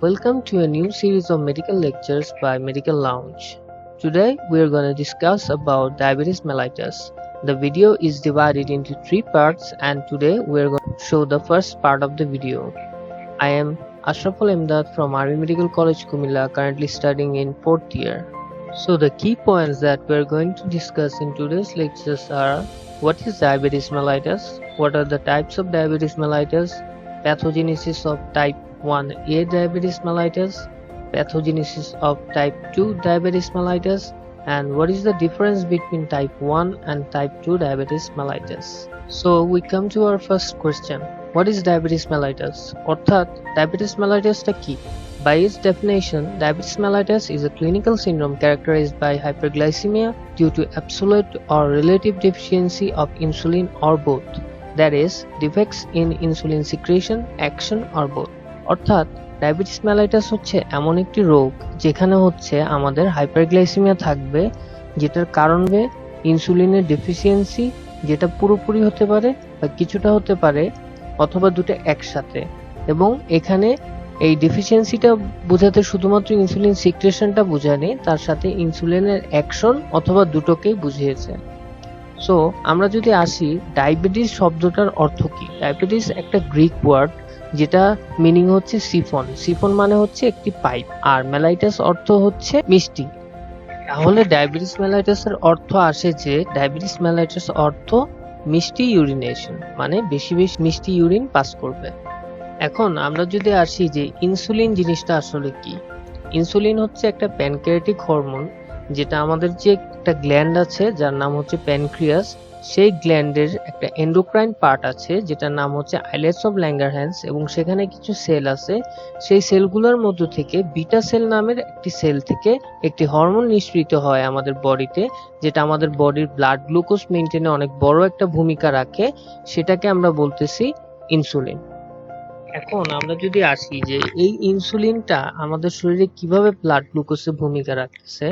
Welcome to a new series of medical lectures by Medical Lounge. Today we are going to discuss about diabetes mellitus. The video is divided into 3 parts and today we are going to show the first part of the video. I am Ashraful Imdad from Army Medical College Kumilla, currently studying in 4th year. So the key points that we are going to discuss in today's lectures are: what is diabetes mellitus, what are the types of diabetes mellitus, pathogenesis of type 1A diabetes mellitus, pathogenesis of type 2 diabetes mellitus, and what is the difference between type 1 and type 2 diabetes mellitus. So we come to our first question. What is diabetes mellitus? অর্থাৎ diabetes mellitus টা কি? By its definition, diabetes mellitus is a clinical syndrome characterized by hyperglycemia due to absolute or relative deficiency of insulin or both. That is, defects in insulin secretion, action or both. অর্থাৎ diabetes mellitus হচ্ছে এমন একটি রোগ যেখানে হচ্ছে আমাদের hyperglycaemia থাকবে, যেটার কারণে ইনসুলিনের ডেফিসিয়েন্সি, যেটা পুরোপুরি হতে পারে বা কিছুটা হতে পারে অথবা দুটো একসাথে। এবং এখানে এই ডেফিসিয়েন্সিটা বোঝাতে শুধুমাত্র ইনসুলিন সিক্রেশনটা বোঝায়নি, তার সাথে ইনসুলিনের অ্যাকশন অথবা দুটোকেই বুঝিয়েছে। সো আমরা যদি আসি, ডায়াবেটিস শব্দটার অর্থ কি? ডায়াবেটিস একটা গ্রিক ওয়ার্ড যেটা মিনিং হচ্ছে সিফন। সিফন মানে হচ্ছে একটি পাইপ, আর মেলাইটাস অর্থ হচ্ছে মিষ্টি। তাহলে ডায়াবেটিস মেলাইটাসের অর্থ আসে যে ডায়াবেটিস মেলাইটাস অর্থ মিষ্টি ইউরিনেশন, মানে বেশি বেশি মিষ্টি ইউরিন পাস করবে। এখন আমরা যদি আসি যে ইনসুলিন জিনিসটা আসলে কি। ইনসুলিন হচ্ছে একটা প্যানক্রিয়াটিক হরমোন, যেটা আমাদের যে একটা গ্ল্যান্ড আছে যার নাম হচ্ছে প্যানক্রিয়াস, সেই গ্ল্যান্ডের একটা এন্ডোক্রাইন পার্ট আছে যেটার নাম হচ্ছে আইলেটস অফ ল্যাঙ্গারহ্যান্স, এবং সেখানে কিছু সেল আছে। সেই সেলগুলোর মধ্য থেকে বিটা সেল নামের একটি সেল থেকে একটি হরমোন নিঃসৃত হয় আমাদের বডিতে, যেটা আমাদের বডির ব্লাড গ্লুকোজ মেইনটেনে অনেক বড় একটা ভূমিকা রাখে। সেটাকে আমরা বলতেছি ইনসুলিন। এখন আমরা যদি আসি যে এই ইনসুলিনটা আমাদের শরীরে কিভাবে ব্লাড গ্লুকোজের ভূমিকা রাখতেছে,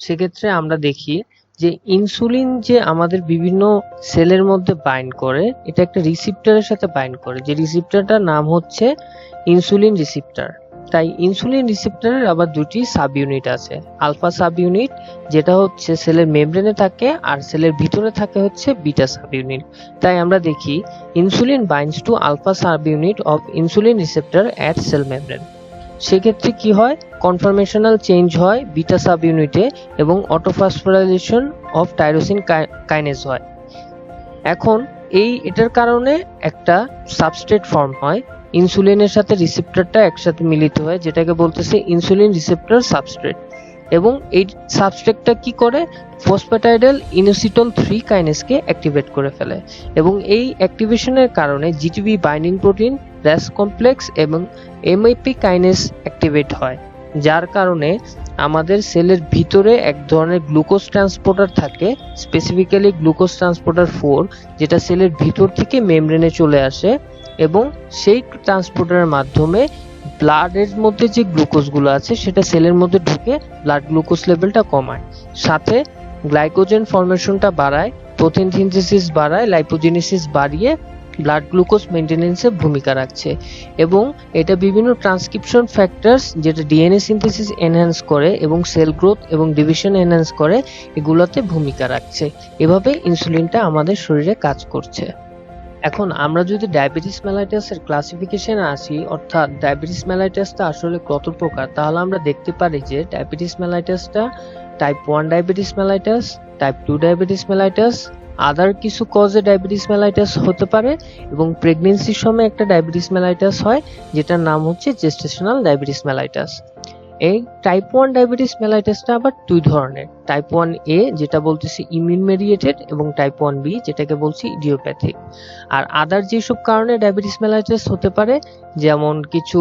সেক্ষেত্রে আমরা দেখি যে ইনসুলিন যে আমাদের বিভিন্ন সেলের মধ্যে বাইন্ড করে, এটা একটা রিসিপ্টরের সাথে বাইন্ড করে, যে রিসিপ্টরটার নাম হচ্ছে ইনসুলিন রিসিপ্টর। তাই ইনসুলিন রিসিপ্টরের আবার দুটি সাব ইউনিট আছে। আলফা সাব ইউনিট যেটা হচ্ছে সেলের মেমব্রেনে থাকে, আর সেলের ভিতরে থাকে হচ্ছে বিটা সাব ইউনিট। তাই আমরা দেখি insulin binds to alpha sub unit of insulin receptor at cell membrane. সেক্ষেত্রে কি হয়, কনফরমেশনাল চেঞ্জ হয় বিটা সাব ইউনিটে এবং অটোফসফোরাইলেশন অফ টাইরোসিন কাইনেজ হয়। এখন এটার কারণে একটা সাবস্ট্রেট ফর্ম হয়, ইনসুলিনের সাথে রিসেপ্টরটা একসাথে মিলিত হয়, যেটাকে বলতেছে ইনসুলিন রিসেপ্টর সাবস্ট্রেট। এবং এই সাবস্ট্রেটটা কি করে, ফসফ্যাটাইডাল ইনোসিটোল 3 কাইনেজকে অ্যাক্টিভেট করে ফেলে, এবং এই অ্যাক্টিভেশনের কারণে GTB binding protein, rash complex এবং এমআইপি কাইনেজ অ্যাক্টিভেট হয়, যার কারণে আমাদের সেলের ভিতরে এক ধরনের গ্লুকোজ ট্রান্সপোর্টার থাকে, স্পেসিফিক্যালি গ্লুকোজ ট্রান্সপোর্টার 4, যেটা সেলের ভিতর থেকে মেমব্রেনে চলে আসে এবং সেই ট্রান্সপোর্টারের মাধ্যমে ব্লাডের মধ্যে যে গ্লুকোজগুলো আছে সেটা সেলের মধ্যে ঢুকে ব্লাড গ্লুকোজ লেভেলটা কমায়, সাথে গ্লাইকোজেন ফর্মেশনটা বাড়ায়, প্রোটিন সিনথেসিস বাড়ায়, লাইপোজেনেসিস বাড়িয়ে ব্লাড গ্লুকোজ মেইনটেনেন্সে ভূমিকা রাখছে। এবং এটা বিভিন্ন ট্রান্সক্রিপশন ফ্যাক্টরস, যেটা ডিএনএ সিনথেসিস এনহ্যান্স করে এবং সেল গ্রোথ এবং ডিভিশন এনহ্যান্স করে, এগুলোতে ভূমিকা রাখছে। এভাবে ইনসুলিনটা আমাদের শরীরে কাজ করছে। এখন আমরা যদি ডায়াবেটিস মেলাইটাসের ক্লাসিফিকেশনে আসি, অর্থাৎ ডায়াবেটিস মেলাইটাসটা আসলে কত প্রকার, তাহলে আমরা দেখতে পারি যে ডায়াবেটিস মেলাইটাসটা type 1 diabetes mellitus, type 2 diabetes mellitus, other কিছু কজে ডায়াবেটিস মেলাইটাস হতে পারে, এবং প্রেগন্যান্সির সময় একটা ডায়াবেটিস মেলাইটাস হয় যেটার নাম হচ্ছে জেস্টেশনাল ডায়াবেটিস মেলাইটাস। এই টাইপ 1 ডায়াবেটিস মেলাইটাসটা আবার দুই ধরনের, টাইপ 1A যেটা বলতেছি ইমিউন মেডিয়েটেড, এবং টাইপ 1B যেটাকে বলছি ইডিওপ্যাথিক। আর আদার যেসব কারণে ডায়াবেটিস মেলাইটাস হতে পারে, যেমন কিছু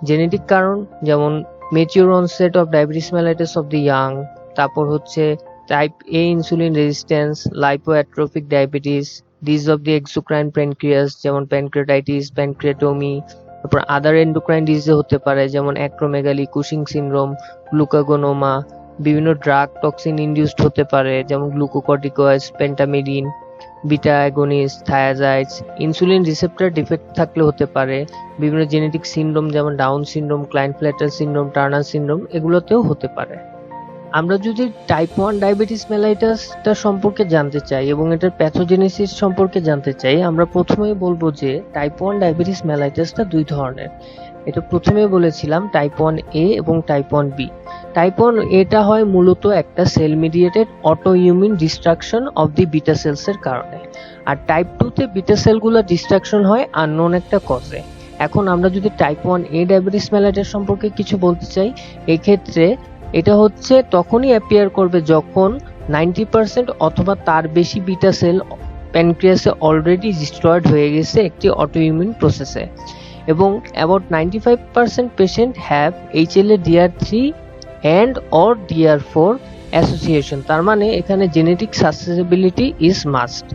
জেনেটিক কারণ, যেমন mature onset of diabetes mellitus of the young, তারপর হচ্ছে type A insulin resistance, lipoatrophic diabetes, disease of the exocrine pancreas যেমন প্যানক্রিয়াটাইটিস, প্যানক্রিয়াটোমি, তারপর আদার এন্ডোক্রাইন ডিজিজ হতে পারে যেমন অ্যাক্রোমেগালি, কুশিং সিনড্রোম, গ্লুকাগোনোমা, বিভিন্ন ড্রাগ টক্সিন ইনডিউসড হতে পারে যেমন glucocorticoids, pentamidine, beta agonist, thiazides, insulin receptor defect থাকলে হতে পারে, বিভিন্ন জেনেটিক সিনড্রোম যেমন Down syndrome, Klinefelter syndrome, Turner syndrome এগুলোতেও হতে পারে। আমরা যদি টাইপ 1 ডায়াবেটিস মেলাইটাসটা সম্পর্কে জানতে চাই এবং এটার প্যাথোজেনেসিস সম্পর্কে জানতে চাই, আমরা প্রথমেই বলবো যে টাইপ 1 ডায়াবেটিস মেলাইটাসটা দুই ধরনের। এটা প্রথমে বলেছিলাম টাইপ 1A এবং টাইপ 1B। টাইপ 1A হয় মূলত একটা cell mediated auto immune destruction of the beta cells এর কারণে, আর টাইপ 2তে বিটা সেলগুলো ডিস্ট্রাকশন হয় আননোন একটা কজে। এখন আমরা যদি টাইপ 1A ডায়াবেটিস মেলাইটাস সম্পর্কে কিছু বলতে চাই, এই ক্ষেত্রে এটা হচ্ছে তখনই অ্যাপিয়ার করবে যখন 90% অথবা তার বেশি বিটা সেল প্যানক্রিয়াসে অলরেডি ডিস্ট্রয়েড হয়ে গেছে একটি অটোইমিউন প্রসেসে, এবং about 95% patient have HLA-DR3 and or DR4 association. তার মানে এখানে genetic susceptibility is must.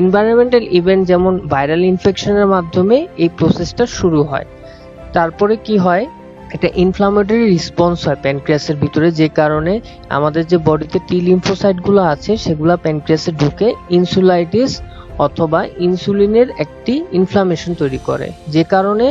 Environmental event যেমন ভাইরাল ইনফেকশনের মাধ্যমে এই প্রসেসটা শুরু হয়। তারপরে কি হয়, একটা ইনফ্লামেটরি রেসপন্স হয় প্যানক্রিয়াসের ভিতরে, যে কারণে আমাদের যে বডিতে টি লিম্ফোসাইটগুলো আছে সেগুলো প্যানক্রিয়াসে ঢুকে ইনসুলাইটিস অথবা ইনসুলিনের একটি ইনফ্লামেশন তৈরি করে, যে কারণে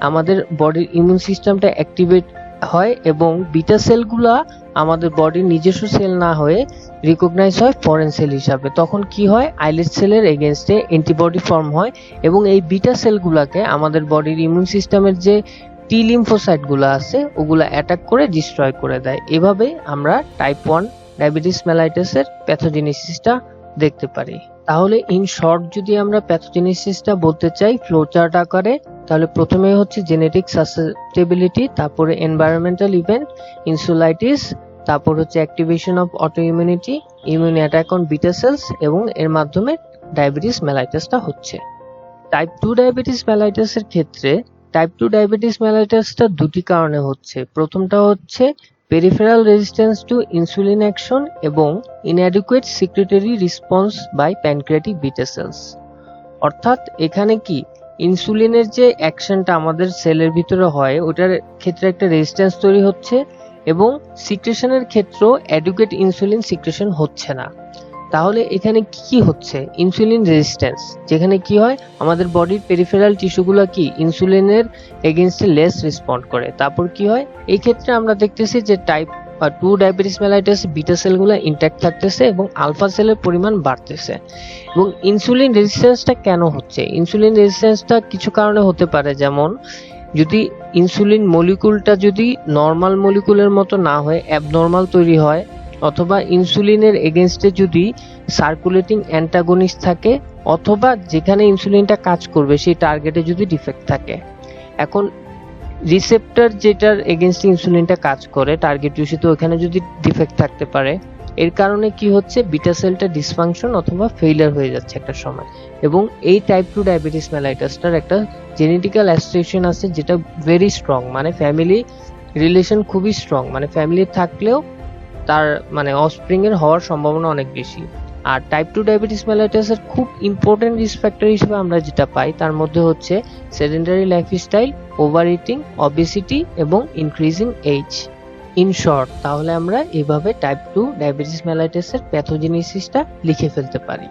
আমাদের বডির ইমিউন সিস্টেমটা অ্যাক্টিভেট হয় এবং বিটা সেলগুলা আমাদের বডির নিজস্ব সেল না হয়ে রিকগনাইজ হয় ফরেন সেল হিসাবে। তখন কি হয়, আইলেট সেলের এগেনস্টে অ্যান্টিবডি ফর্ম হয় এবং এই বিটা সেলগুলাকে আমাদের বডির ইমিউন সিস্টেমের যে টি লিম্ফোসাইটগুলো আছে ওগুলা অ্যাটাক করে ডিস্ট্রয় করে দেয়। এভাবে আমরা টাইপ 1 ডায়াবেটিস মেলাইটাসের প্যাথোজেনেসিসটা দেখতে পারি। তাহলে ইন শর্ট যদি আমরা প্যাথোজেনেসিসটা বলতে চাই ফ্লোচার্ট আকারে, তাহলে প্রথমে হচ্ছে জেনেটিক সাসেপ্টেবিলিটি, তারপরে এনভায়রনমেন্টাল ইভেন্ট, ইনসুলাইটিস, তারপর হচ্ছে activation of autoimmunity, immune attack on beta cells, এবং এর মাধ্যমে ডায়াবেটিস মেলাইটাসটা হচ্ছে। টাইপ 2 ডায়াবেটিস মেলাইটাসের ক্ষেত্রে টাইপ 2 ডায়াবেটিস মেলাইটাসটা দুটি কারণে হচ্ছে। প্রথমটা হচ্ছে peripheral resistance to insulin action এবং inadequate secretory response by pancreatic beta cells. অর্থাৎ এখানে কি ইনসুলিনের যে অ্যাকশনটা আমাদের সেলের ভিতরে হয় ওটার ক্ষেত্রে একটা রেজিস্ট্যান্স তৈরি হচ্ছে এবং সিক্রেশনের ক্ষেত্রেও অ্যাডিকুয়েট ইনসুলিন সিক্রেশন হচ্ছে না। তাহলে এখানে কি হচ্ছে, ইনসুলিন রেজিস্ট্যান্স, যেখানে কি হয় আমাদের বডির পেরিফেরাল টিস্যুগুলো কি ইনসুলিনের এগেইনস্টে লেস রেসপন্ড করে। তারপর কি হয়, এই ক্ষেত্রে আমরা দেখতেছি যে টাইপ 2 ডায়াবেটিস মেলাইটাস বিটা সেলগুলো ইনট্যাক্ট থাকতেছে এবং আলফা সেলের পরিমাণ বাড়তেছে। এবং ইনসুলিন রেজিস্ট্যান্সটা কেন হচ্ছে, ইনসুলিন রেজিস্ট্যান্সটা কিছু কারণে হতে পারে, যেমন যদি ইনসুলিন মলিকুলটা যদি নর্মাল মলিকুলের মতো না হয়ে অ্যাবনর্মাল তৈরি হয়, অথবা ইনসুলিনের এগেইনস্টে যদি সার্কুলেটিং অ্যান্টাগনিস্ট থাকে, অথবা যেখানে ইনসুলিনটা কাজ করবে সেই টার্গেটে যদি ডিফেক্ট থাকে। এখন রিসেপ্টর যেটার এগেইনস্টে ইনসুলিনটা কাজ করে টার্গেট টিস্যুতে, ওখানে যদি ডিফেক্ট থাকতে পারে, এর কারণে কি হচ্ছে বিটা সেলটা ডিসফাংশন অথবা ফেইলিয়ার হয়ে যাচ্ছে একটা সময়। এবং এই টাইপ 2 ডায়াবেটিস মেলাইটাসটার একটা জেনেটিক্যাল অ্যাসোসিয়েশন আছে যেটা ভেরি স্ট্রং, মানে ফ্যামিলি রিলেশন খুবই স্ট্রং, মানে ফ্যামিলি থাকলেও তার মানে অফস্প্রিং এর হওয়ার সম্ভাবনা অনেক বেশি। আর টাইপ 2 ডায়াবেটিস মেলাইটাসের খুব ইম্পর্টেন্ট রিস্ক ফ্যাক্টর হিসেবে আমরা যেটা পাই তার মধ্যে হচ্ছে sedentary lifestyle, over eating, obesity এবং ইনক্রিজিং এজ। ইন শর্ট, তাহলে আমরা এভাবে টাইপ 2 ডায়াবেটিস মেলাইটাসের প্যাথোজেনেসিসটা লিখে ফেলতে পারি।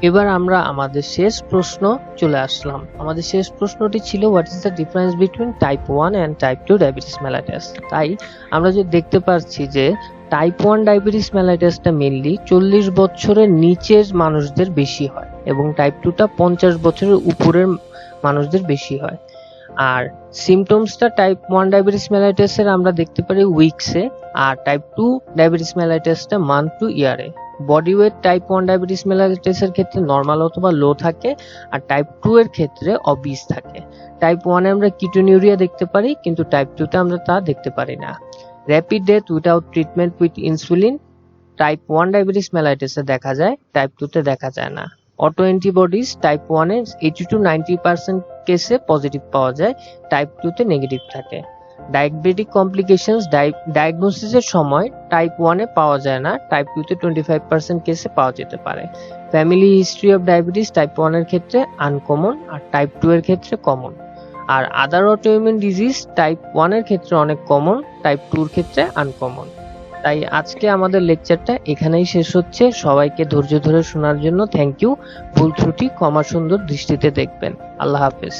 এবার আমরা আমাদের শেষ প্রশ্ন চলে আসলাম। আমাদের শেষ প্রশ্নটি ছিল what is the difference between type 1 and type 2 diabetes mellitus. তাই আমরা যে দেখতে পাচ্ছি যে টাইপ 1 ডায়াবেটিস মেলাইটাসটা মেইনলি 40 বছরের নিচের মানুষদের বেশি হয় এবং টাইপ 2টা 50 বছরের উপরের মানুষদের বেশি হয়। আর সিমটমসটা টাইপ 1 ডায়াবেটিস মেলাইটাসের আমরা দেখতে পারি উইকসে, আর টাইপ 2 ডায়াবেটিস মেলাইটাসটা মান্থ টু ইয়ারে। বডি ওয়েট টাইপ 1 ডায়াবেটিস মেলাইটাসের ক্ষেত্রে নরমাল অথবা লো থাকে, আর টাইপ 2 এর ক্ষেত্রে অবিস থাকে। টাইপ 1 এ আমরা কিটোনিউরিয়া দেখতে পারি, কিন্তু টাইপ 2 তে আমরা তা দেখতে পারি না। Rapid death without treatment with insulin type 1 diabetes মেলাইটাসে দেখা যায়, টাইপ 2 তে দেখা যায় না। অটো অ্যান্টিবডিজ টাইপ 1 এ 80 to 90% কেসে পজিটিভ পাওয়া যায়, টাইপ 2 তে নেগেটিভ থাকে। ডায়াবেটিক কমপ্লিকেশনস ডায়াগনোসিসের সময় টাইপ 1 এ পাওয়া যায় না, টাইপ 2 তে 25% কেসে পাওয়া যেতে পারে। Family history of diabetes type 1 এর ক্ষেত্রে আনকমন আর টাইপ 2 এর ক্ষেত্রে কমন। আর আদার অটোইমিউন ডিজিজ টাইপ 1 এর ক্ষেত্রে অনেক কমন, টাইপ 2 এর ক্ষেত্রে আনকমন। তাই আজকে আমাদের লেকচারটা এখানেই শেষ হচ্ছে। সবাইকে ধৈর্য ধরে শোনার জন্য থ্যাংক ইউ। ভুল ত্রুটি ক্ষমা সুন্দর দৃষ্টিতে দেখবেন। আল্লাহ হাফেজ।